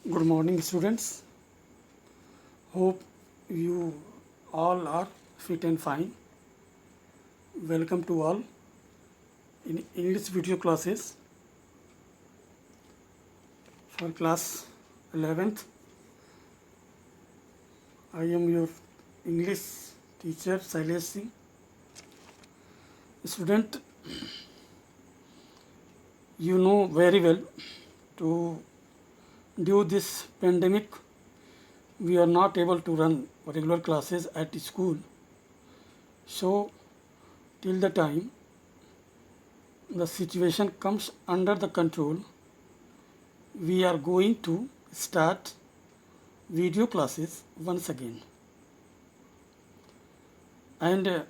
Good morning, students. Hope you all are fit and fine. Welcome to all in English video classes for class 11th. I am your English teacher, Sailesh Singh. Student, you know very well to due this pandemic, we are not able to run regular classes at school. So, till the time the situation comes under the control, we are going to start video classes once again. And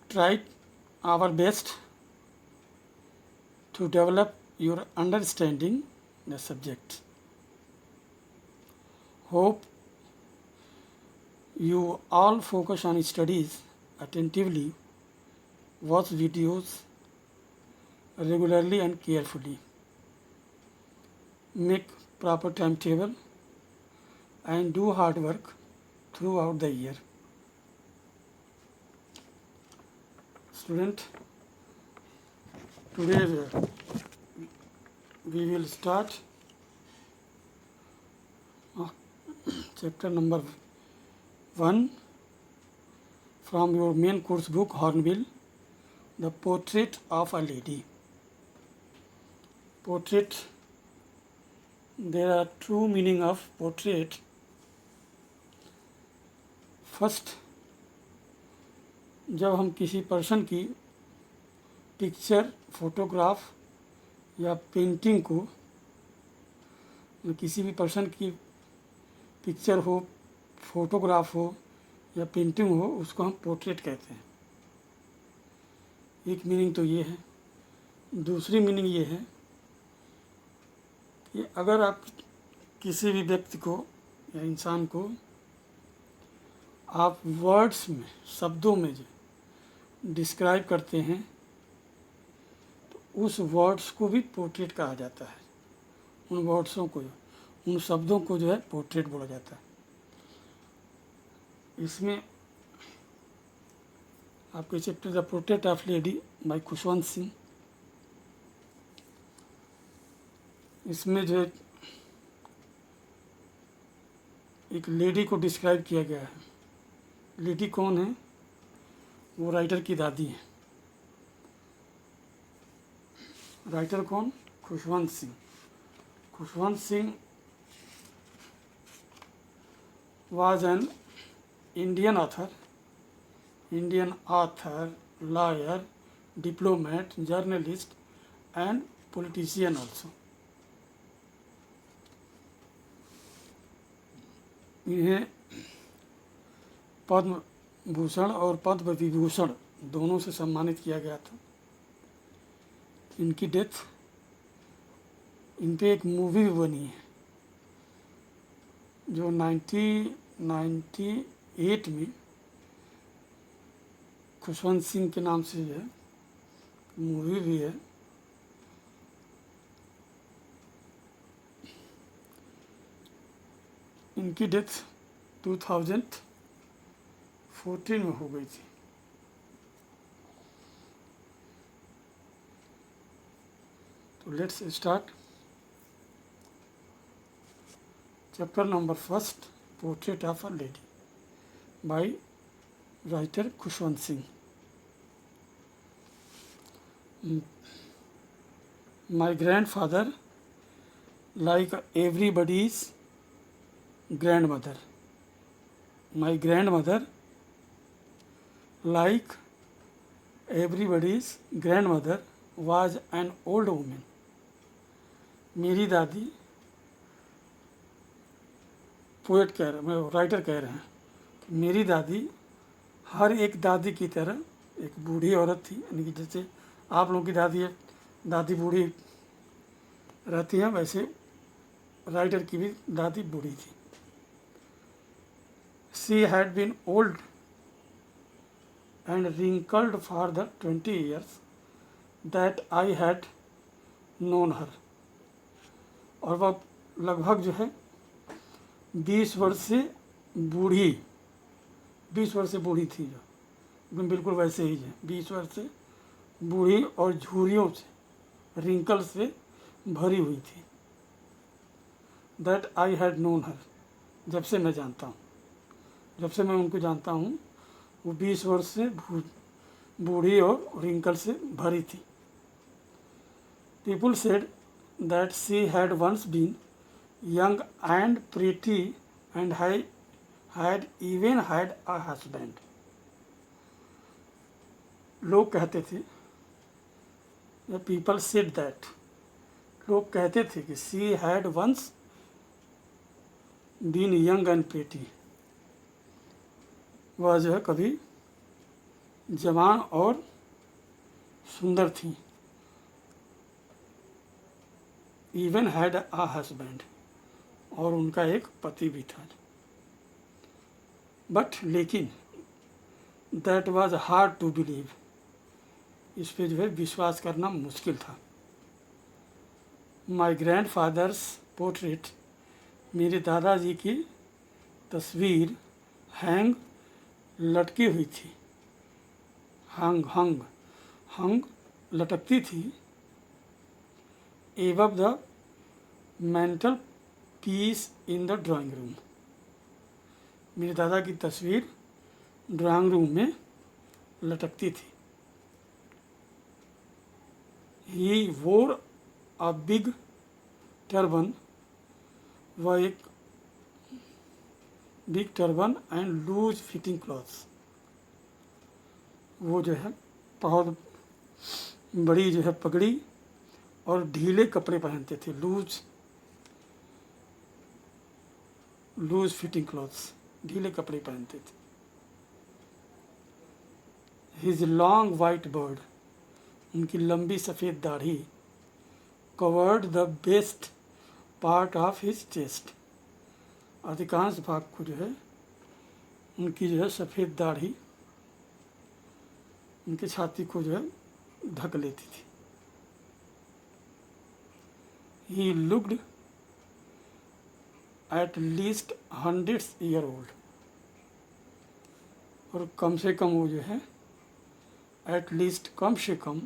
try our best to develop your understanding the subject. Hope you all focus on studies attentively, watch videos regularly and carefully, make proper timetable and do hard work throughout the year. Student, today we will start chapter number 1 from your main course book Hornbill, The Portrait of a Lady. Portrait, there are two meaning of portrait. First, जब हम किसी person की picture, photograph या painting को, किसी भी person की picture हो, फोटोग्राफ हो या पेंटिंग हो, उसको हम पोर्ट्रेट कहते हैं. एक मीनिंग तो ये है. दूसरी मीनिंग ये है कि अगर आप किसी भी व्यक्ति को या इंसान को आप वर्ड्स में, शब्दों में जो डिस्क्राइब करते हैं, तो उस वर्ड्स को भी पोर्ट्रेट कहा जाता है. उन वर्ड्सों को, उन शब्दों को जो है पोर्ट्रेट बोला जाता है. इसमें आपके chapter the portrait of lady by Khushwant Singh, इसमें जो है एक लेडी को डिस्क्राइब किया गया है. लेडी कौन है? वो राइटर की दादी है. राइटर कौन? Khushwant Singh. Khushwant Singh was an Indian author, lawyer, diplomat, journalist and politician also. इन्हें पद्म भूषण और पद्म विभूषण दोनों से सम्मानित किया गया था. इनकी डेथ, इन पे एक मूवी भी बनी है जो 1998 में खुशवंत सिंह के नाम से है, मूवी भी है. इनकी डेथ 2014 में हो गई थी. तो let's start chapter number first, portrait of a lady by writer Khushwant Singh. My grandfather, like everybody's grandmother. My grandmother, like everybody's grandmother, was an old woman. मेरी दादी, पोएट कह रहे, मैं राइटर कह रहे हैं कि मेरी दादी हर एक दादी की तरह एक बूढ़ी औरत थी. यानी कि जैसे आप लोगों की दादी है, दादी बूढ़ी रहती हैं, वैसे राइटर की भी दादी बूढ़ी थी. She had been old and wrinkled for the 20 years that I had known her. और वह लगभग जो है 20 वर्ष से बूढ़ी 20 वर्ष से बूढ़ी थी, जो एकदम बिल्कुल वैसे ही है, 20 वर्ष से बूढ़ी और झुर्रियों से, रिंकल से भरी हुई थी। दैट आई हैड नोन हर, जब से मैं जानता हूँ, जब से मैं उनको जानता हूँ, वो 20 वर्ष से बूढ़ी और रिंकल से भरी थी। People said that she had once been young and pretty and had even had a husband. लोग कहते थे, पीपल सेड दैट, लोग कहते थे कि she had once been young and pretty, वह जो है कभी जवान और सुंदर थी। इवन हैड अ हस्बैंड, और उनका एक पति भी था। बट लेकिन that was hard to believe, इस पे जो है विश्वास करना मुश्किल था। माई ग्रैंड फादर्स पोर्ट्रेट, मेरे दादाजी की तस्वीर हैंग, लटकी हुई थी, हंग लटकती थी, above the mental peace in the drawing room, मेरे दादा की तस्वीर ड्राइंग रूम में लटकती थी। ही वोर अ बिग टर्बन, वह एक big turban and loose fitting clothes, वो जो है बहुत बड़ी जो है पगड़ी और ढीले कपड़े पहनते थे, लूज फिटिंग क्लॉथ्स, ढीले कपड़े पहनते थे। हिज लॉन्ग वाइट बर्ड, उनकी लंबी सफ़ेद दाढ़ी, covered the best part of his chest, अधिकांश भाग को जो है उनकी जो है सफ़ेद दाढ़ी उनकी छाती को जो है ढक लेती थी। He looked at least 100 year old, और कम से कम वो जो है एट लीस्ट कम से कम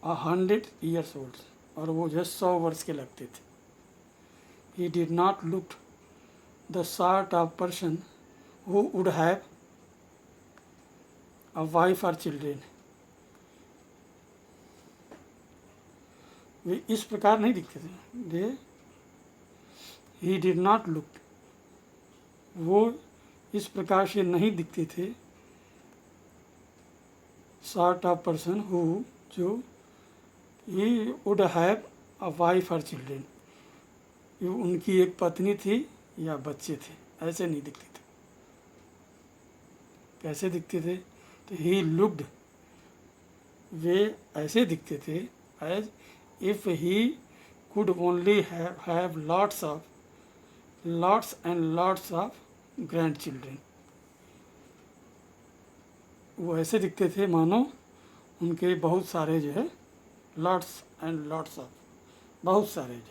100 ईयर्स ओल्ड, और वो जो है 100 वर्ष के लगते थे। He did not look the sort of person who would have a wife और चिल्ड्रेन, वे इस प्रकार नहीं दिखते थे। ही डिड नॉट लुक, वो इस प्रकार से नहीं दिखते थे। सॉर्ट ऑफ पर्सन हु, जो he would have a wife और चिल्ड्रेन, उनकी एक पत्नी थी या बच्चे थे, ऐसे नहीं दिखते थे। कैसे दिखते थे? तो ही लुक्ड, वे ऐसे दिखते थे as if he could only have lots and lots of grandchildren, वो ऐसे दिखते थे मानो उनके बहुत सारे जो है लॉट्स एंड लॉट्स ऑफ, बहुत सारे जो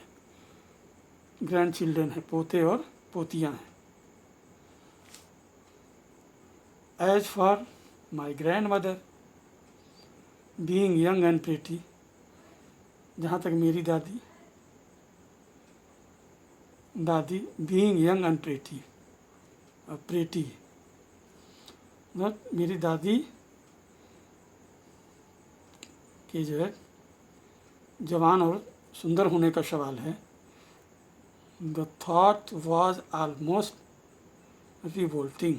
ग्रैंड चिल्ड्रेन हैं, पोते और पोतियाँ हैं। As for my grandmother being young and pretty, जहाँ तक मेरी दादी बीइंग यंग एंड प्रीटी, मेरी दादी के जो है जवान और सुंदर होने का सवाल है। The thought was almost revolting,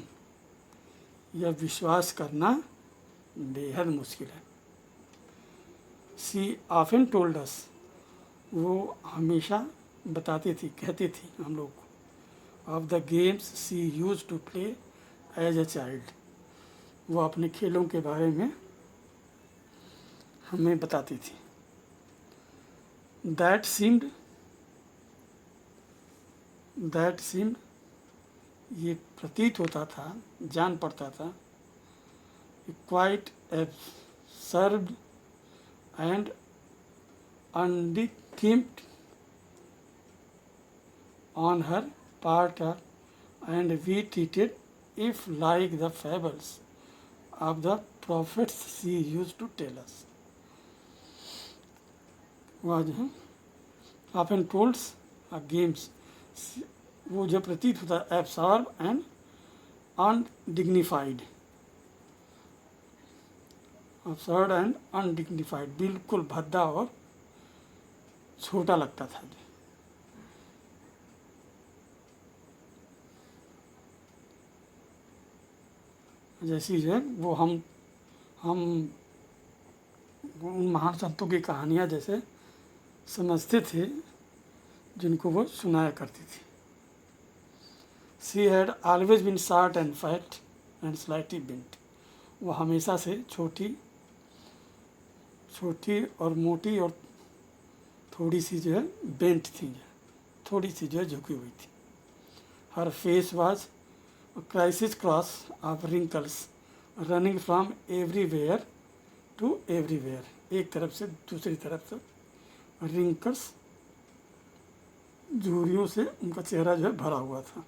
यह विश्वास करना बेहद मुश्किल है। सी ऑफन टोल्ड अस, वो हमेशा बताती थी, कहती थी हम लोग को, of the games she used to play as a child, वो अपने खेलों के बारे में हमें बताती थी। दैट सीम्ड, ये प्रतीत होता था, जान पड़ता था, quite absurd and undignified on her part and we treated if like the fables of the prophets she used to tell us. वह जो है often told games, वो जो प्रतीत होता है absurd and undignified, absurd and undignified, बिल्कुल भद्दा और छोटा लगता था। जैसी जो है वो हम उन महान संतों की कहानियाँ जैसे समझते थे जिनको वो सुनाया करती थी। She had always been short and fat and slightly bent. वो हमेशा से छोटी और मोटी और थोड़ी सी जो है बेंट थी, थोड़ी सी जो है झुकी हुई थी। Her face was a crisis cross of wrinkles running from everywhere to everywhere. एक तरफ से दूसरी तरफ तक रिंकल्स, झुर्रियों से उनका चेहरा जो है भरा हुआ था।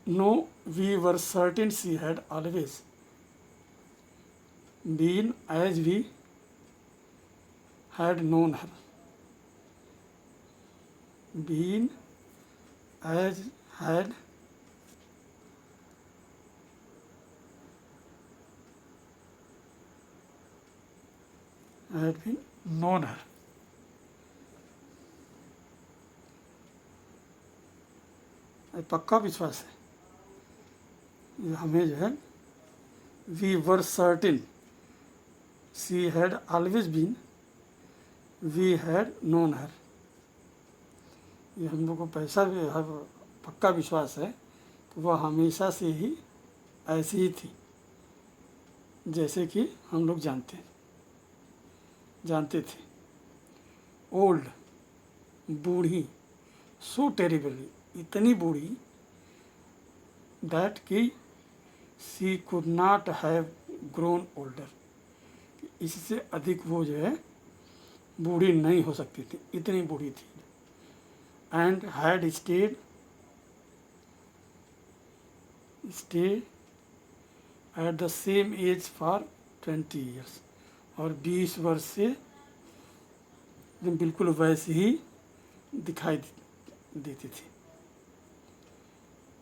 No, we were certain she had always been as we had known her. Been as had been known her. पक्का विश्वास है हमें जो है we were certain she had always been, we had known her. ये हम लोग को पक्का विश्वास है कि वह हमेशा से ही ऐसी ही थी जैसे कि हम लोग जानते थे। ओल्ड, बूढ़ी, सो टेरिबली, इतनी बूढ़ी, दैट कि she could not have grown older, इससे अधिक वो जो है बूढ़ी नहीं हो सकती थी, इतनी बूढ़ी थी। And had stayed at the same age for 20 years, और 20 वर्ष से बिल्कुल वैसे ही दिखाई देती थी।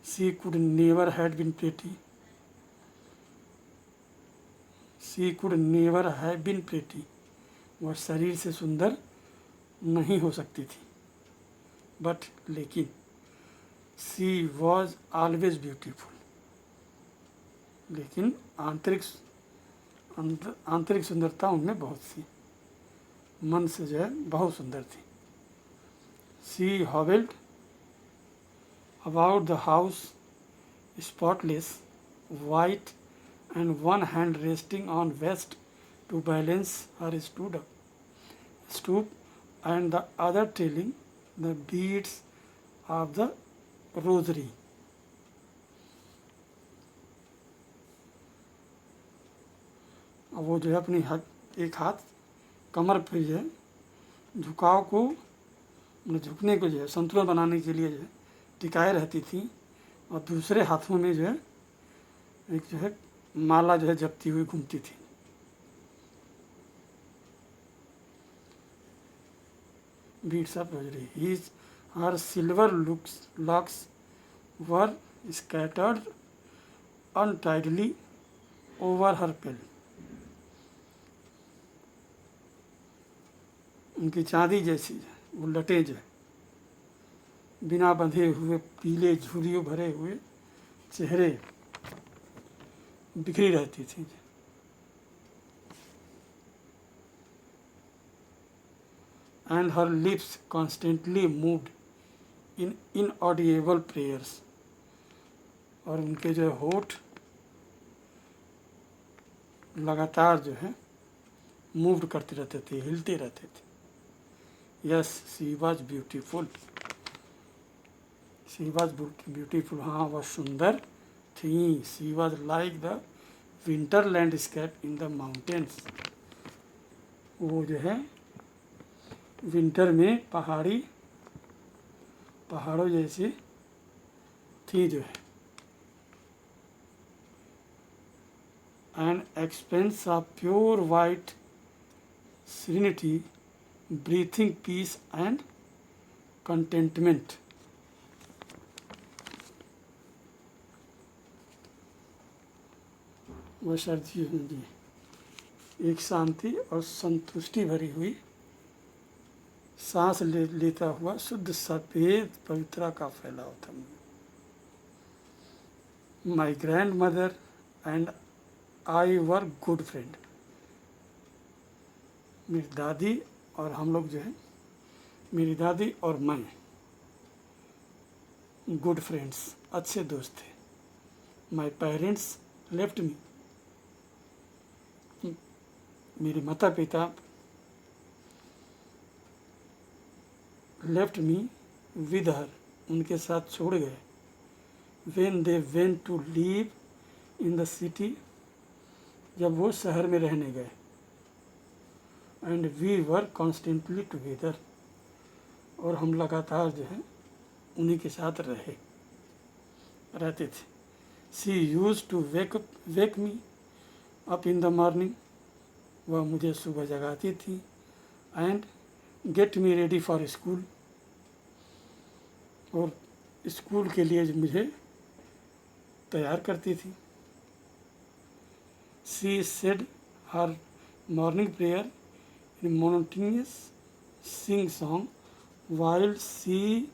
She could never had been pretty, she could never have been pretty, वह शरीर से सुंदर नहीं हो सकती थी, बट लेकिन शी वॉज ऑलवेज ब्यूटीफुल, लेकिन आंतरिक सुंदरता उनमें बहुत थी, मन से जो है बहुत सुंदर थी। She hobbled about the house spotless white and one hand resting on vest to balance her stoop and the other trailing the beads of the rosary. वो जो है अपनी एक हाथ कमर पे जो है झुकाव को, झुकने को जो है संतुलन बनाने के लिए जो है टिकाए रहती थी, और दूसरे हाथों में जो है एक जो है माला जो है जपती हुई घूमती थी। Beads of rosary, his her silver locks were scattered untidily over her pale, उनकी चांदी जैसी वो लटे जो बिना बंधे हुए पीले झुर्रियों भरे हुए चेहरे बिखरी रहती थी। And her lips constantly moved in inaudible prayers, और उनके जो होठ लगातार जो है मूव्ड करते रहते थे, हिलते रहते थे। Yes, she was beautiful, she was beautiful, हाँ वह सुंदर थी। She was like the winter landscape in the mountains, वो जो है विंटर में पहाड़ों जैसी थी जो है। An expanse of pure white serenity, breathing peace and contentment. वह सर्दी जी एक शांति और संतुष्टि भरी हुई सांस लेता हुआ शुद्ध सफेद पवित्रता का फैलाव था। My grand mother and I were good friend. मेरी दादी और हम लोग जो है, मेरी दादी और मैं गुड फ्रेंड्स, अच्छे दोस्त थे। My parents left me. मेरे माता पिता लेफ्ट मी विद हर, उनके साथ छोड़ गए। When they went to live in the city, जब वो शहर में रहने गए। And we were constantly together, और हम लगातार जो है उन्हीं के साथ रहते थे। She used to wake me up in the morning, वह मुझे सुबह जगाती थी। And get me ready for school, और स्कूल के लिए मुझे तैयार करती थी। She said her morning prayer in monotonous sing song while she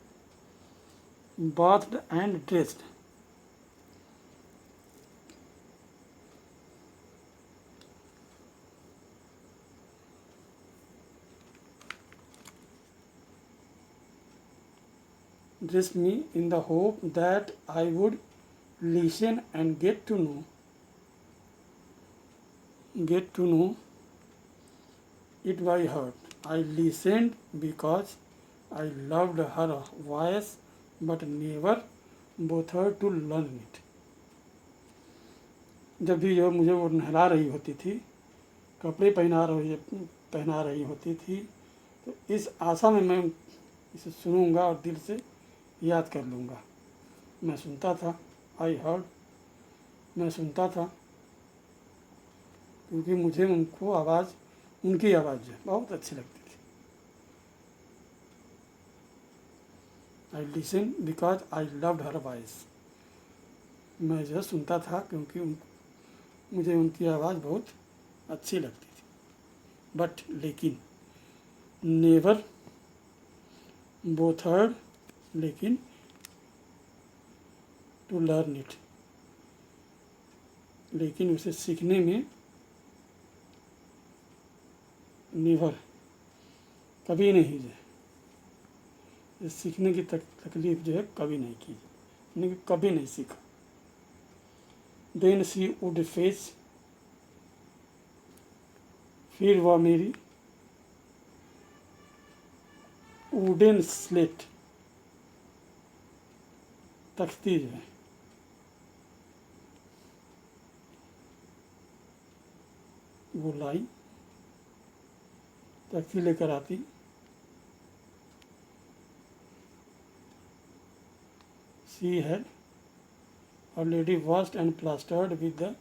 bathed and dressed. Dressed me in the hope that I would listen and get to know it by heart. I listened because I loved her voice, but never bothered to learn it. जब भी जो मुझे वो नहला रही होती थी, कपड़े पहना रही होती थी, तो इस आशा में मैं इसे सुनूंगा और दिल से याद कर लूँगा। मैं सुनता था, आई हर्ड, मैं सुनता था, क्योंकि मुझे उनकी आवाज़ जो है बहुत अच्छी लगती थी। I listen because I loved her voice, मैं जो सुनता था क्योंकि मुझे उनकी आवाज़ बहुत अच्छी लगती थी। बट लेकिन नेवर बोथर्ड, लेकिन टू लर्न इट, लेकिन उसे सीखने में नेवर, कभी नहीं जो है सीखने की तकलीफ जो है कभी नहीं की, यानी कि कभी नहीं सीखा। देन शी वुड फेस, फिर वह मेरी वुडन स्लेट, तख्ती जो है वो लाई, तख्ती लेकर आती। She had already washed and plastered with the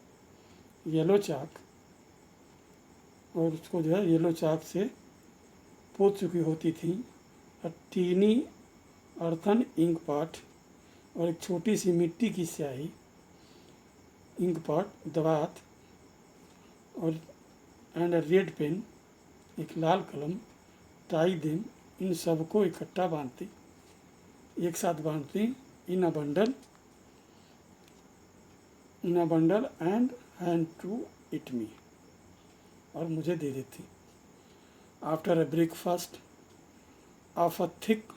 yellow chalk, और उसको जो है येलो चाक से पोत चुकी होती थी। अ टीनी अर्थन इंक पॉट, और एक छोटी सी मिट्टी की स्याही, इंक पॉट दवात, और एंड अ रेड पेन, एक लाल कलम। टाई देम, इन सबको इकट्ठा बांधती, एक साथ बांधती। In a bundle and hand to it me, और मुझे दे देती। After a breakfast of a thick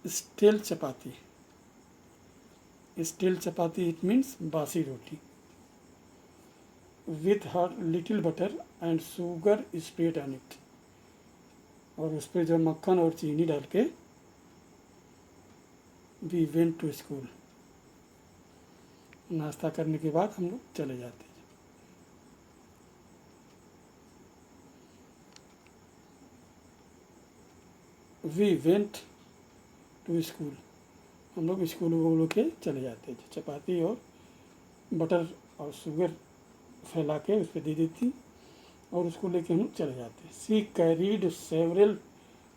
stale chapati, stale chapati it means बासी रोटी, with her little butter and sugar spread on it, और उस पर जो मक्खन और चीनी डाल के वी वेंट टू स्कूल, नाश्ता करने के बाद हम लोग चले जाते हैं। वी वेंट टू स्कूल, हम लोग स्कूल बोल के चले जाते थे। चपाती और बटर और शुगर फैला के उस पर दे देती और उसको लेके हम चले जाते। सी कैरीड सेवरल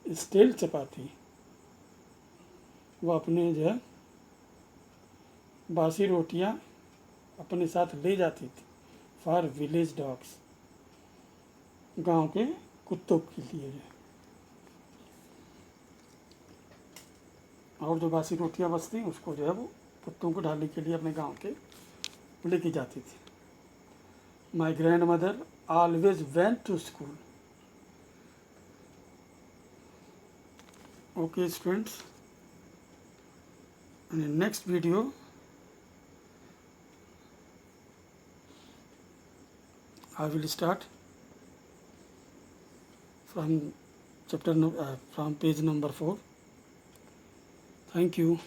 स्टील चपाती, वो अपने जो है बासी रोटियां अपने साथ ले जाती थी। फॉर विलेज डॉग्स, गांव के कुत्तों के लिए जो है। और जो बासी रोटियां बचती उसको जो है वो कुत्तों को डालने के लिए अपने गांव के लेके जाती थी। My grandmother always went to school. Okay students, in next video I will start from from page number 4. Thank you.